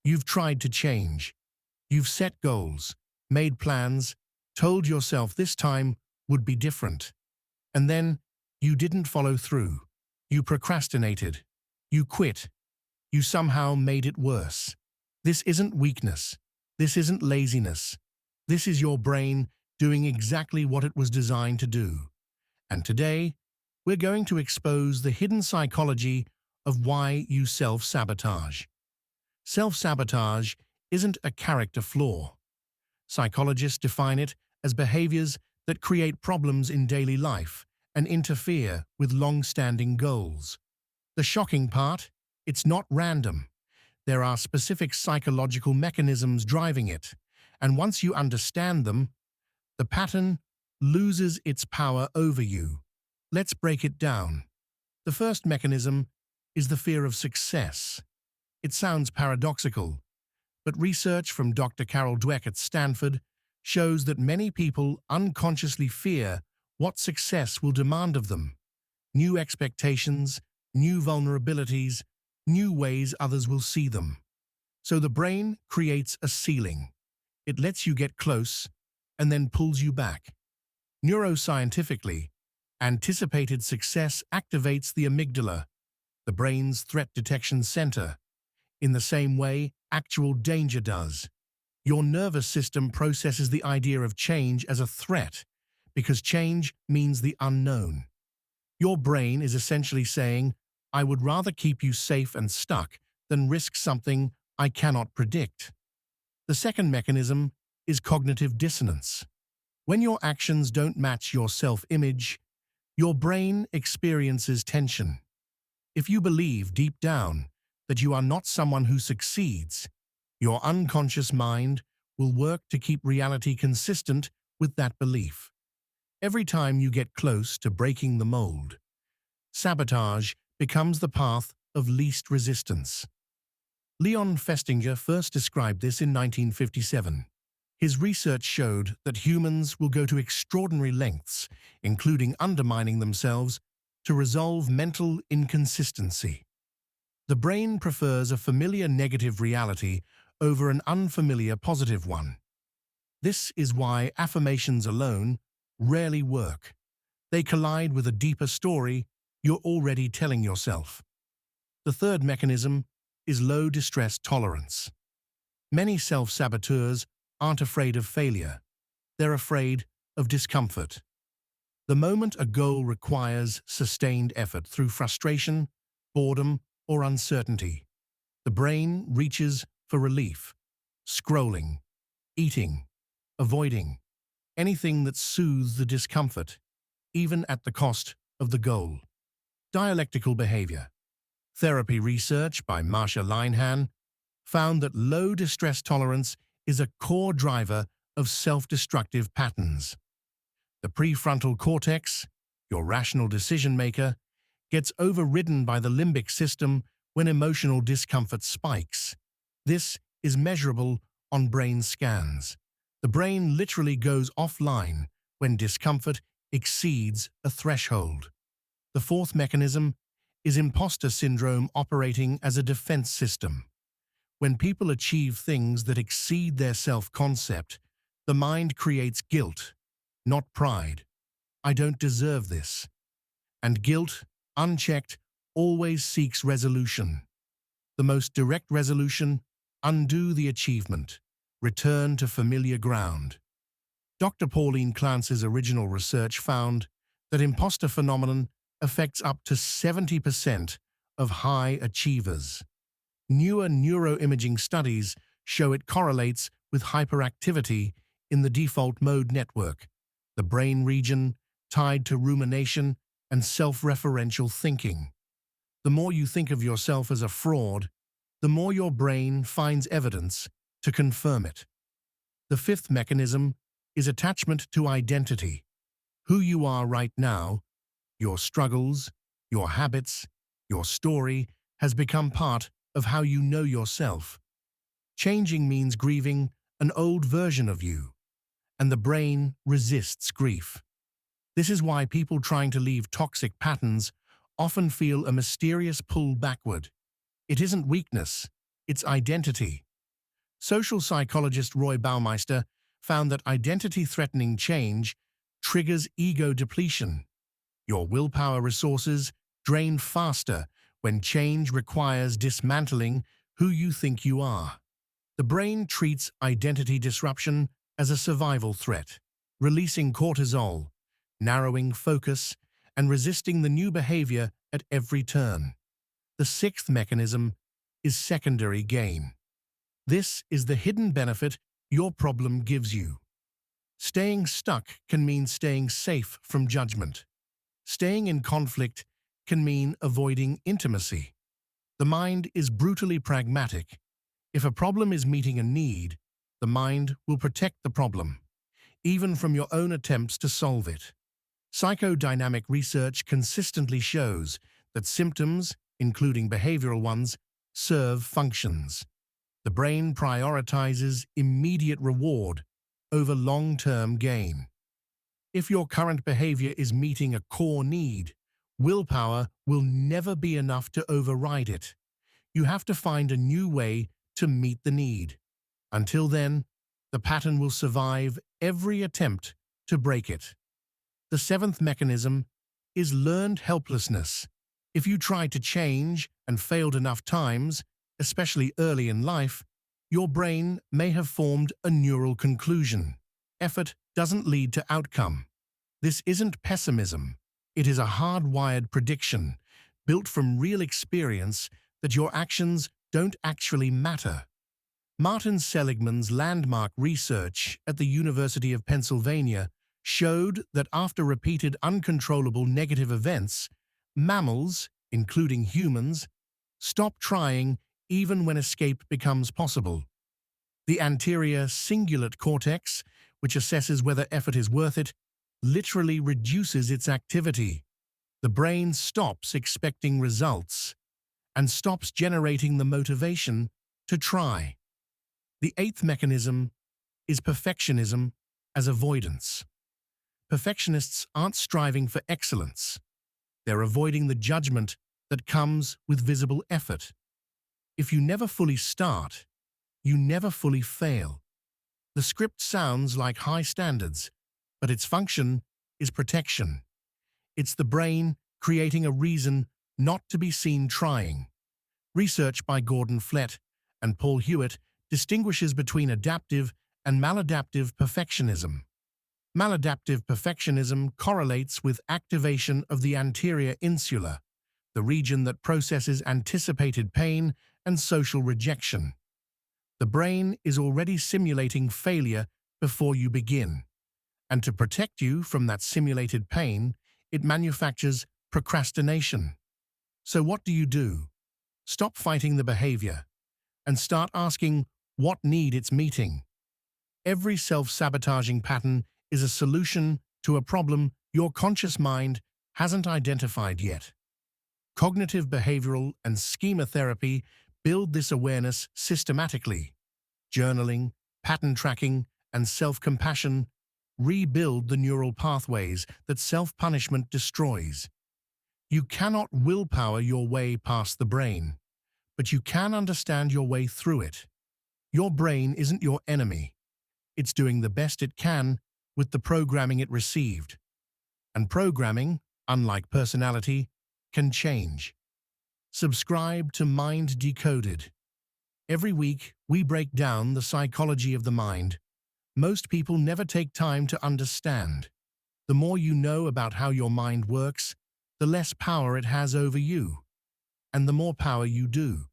You've tried to change. You've set goals, made plans, told yourself this time would be different. And then you didn't follow through. You procrastinated. You quit. You somehow made it worse. This isn't weakness. This isn't laziness. This is your brain doing exactly what it was designed to do. And today, we're going to expose the hidden psychology of why you self-sabotage. Self-sabotage isn't a character flaw. Psychologists define it as behaviors that create problems in daily life and interfere with long-standing goals. The shocking part, it's not random. There are specific psychological mechanisms driving it, and once you understand them, the pattern loses its power over you. Let's break it down. The first mechanism is the fear of success. It sounds paradoxical, but research from Dr. Carol Dweck at Stanford shows that many people unconsciously fear what success will demand of them. New expectations, new vulnerabilities, new ways others will see them. So the brain creates a ceiling. It lets you get close and then pulls you back. Neuroscientifically, anticipated success activates the amygdala, the brain's threat detection center, in the same way actual danger does. Your nervous system processes the idea of change as a threat because change means the unknown. Your brain is essentially saying, I would rather keep you safe and stuck than risk something I cannot predict. The second mechanism is cognitive dissonance. When your actions don't match your self-image, your brain experiences tension. If you believe deep down that you are not someone who succeeds, your unconscious mind will work to keep reality consistent with that belief. Every time you get close to breaking the mold, sabotage becomes the path of least resistance. Leon Festinger first described this in 1957. His research showed that humans will go to extraordinary lengths, including undermining themselves, to resolve mental inconsistency. The brain prefers a familiar negative reality over an unfamiliar positive one. This is why affirmations alone rarely work. They collide with a deeper story you're already telling yourself. The third mechanism is low distress tolerance. Many self-saboteurs aren't afraid of failure. They're afraid of discomfort. The moment a goal requires sustained effort through frustration, boredom, or uncertainty, the brain reaches for relief, scrolling, eating, avoiding, anything that soothes the discomfort, even at the cost of the goal. Dialectical behavior. Therapy research by Marsha Linehan found that low distress tolerance is a core driver of self-destructive patterns. The prefrontal cortex, your rational decision-maker, gets overridden by the limbic system when emotional discomfort spikes. This is measurable on brain scans. The brain literally goes offline when discomfort exceeds a threshold. The fourth mechanism is imposter syndrome operating as a defense system. When people achieve things that exceed their self-concept, the mind creates guilt, not pride. I don't deserve this. And guilt, unchecked, always seeks resolution. The most direct resolution: undo the achievement, return to familiar ground. Dr. Pauline Clancy's original research found that imposter phenomenon affects up to 70% of high achievers. Newer neuroimaging studies show it correlates with hyperactivity in the default mode network, the brain region tied to rumination and self-referential thinking. The more you think of yourself as a fraud, the more your brain finds evidence to confirm it. The fifth mechanism is attachment to identity. Who you are right now, your struggles, your habits, your story has become part of how you know yourself. Changing means grieving an old version of you, and the brain resists grief. This is why people trying to leave toxic patterns often feel a mysterious pull backward. It isn't weakness, it's identity. Social psychologist Roy Baumeister found that identity-threatening change triggers ego depletion. Your willpower resources drain faster when change requires dismantling who you think you are. The brain treats identity disruption as a survival threat, releasing cortisol, narrowing focus, and resisting the new behavior at every turn. The sixth mechanism is secondary gain. This is the hidden benefit your problem gives you. Staying stuck can mean staying safe from judgment. Staying in conflict can mean avoiding intimacy. The mind is brutally pragmatic. If a problem is meeting a need, the mind will protect the problem, even from your own attempts to solve it. Psychodynamic research consistently shows that symptoms, including behavioral ones, serve functions. The brain prioritizes immediate reward over long-term gain. If your current behavior is meeting a core need, willpower will never be enough to override it. You have to find a new way to meet the need. Until then, the pattern will survive every attempt to break it. The seventh mechanism is learned helplessness. If you tried to change and failed enough times, especially early in life, your brain may have formed a neural conclusion. Effort doesn't lead to outcome. This isn't pessimism. It is a hardwired prediction, built from real experience, that your actions don't actually matter. Martin Seligman's landmark research at the University of Pennsylvania showed that after repeated uncontrollable negative events, mammals, including humans, stop trying even when escape becomes possible. The anterior cingulate cortex, which assesses whether effort is worth it, literally reduces its activity. The brain stops expecting results and stops generating the motivation to try. The eighth mechanism is perfectionism as avoidance. Perfectionists aren't striving for excellence. They're avoiding the judgment that comes with visible effort. If you never fully start, you never fully fail. The script sounds like high standards, but its function is protection. It's the brain creating a reason not to be seen trying. Research by Gordon Flett and Paul Hewitt distinguishes between adaptive and maladaptive perfectionism. Maladaptive perfectionism correlates with activation of the anterior insula, the region that processes anticipated pain and social rejection. The brain is already simulating failure before you begin, and to protect you from that simulated pain, it manufactures procrastination. So what do? Stop fighting the behavior and start asking what need it's meeting. Every self-sabotaging pattern is a solution to a problem your conscious mind hasn't identified yet. Cognitive behavioral and schema therapy build this awareness systematically. Journaling, pattern tracking, and self-compassion rebuild the neural pathways that self-punishment destroys. You cannot willpower your way past the brain, but you can understand your way through it. Your brain isn't your enemy. It's doing the best it can with the programming it received. And programming, unlike personality, can change. Subscribe to Mind Decoded. Every week, we break down the psychology of the mind. Most people never take time to understand. The more you know about how your mind works, the less power it has over you. And the more power you do,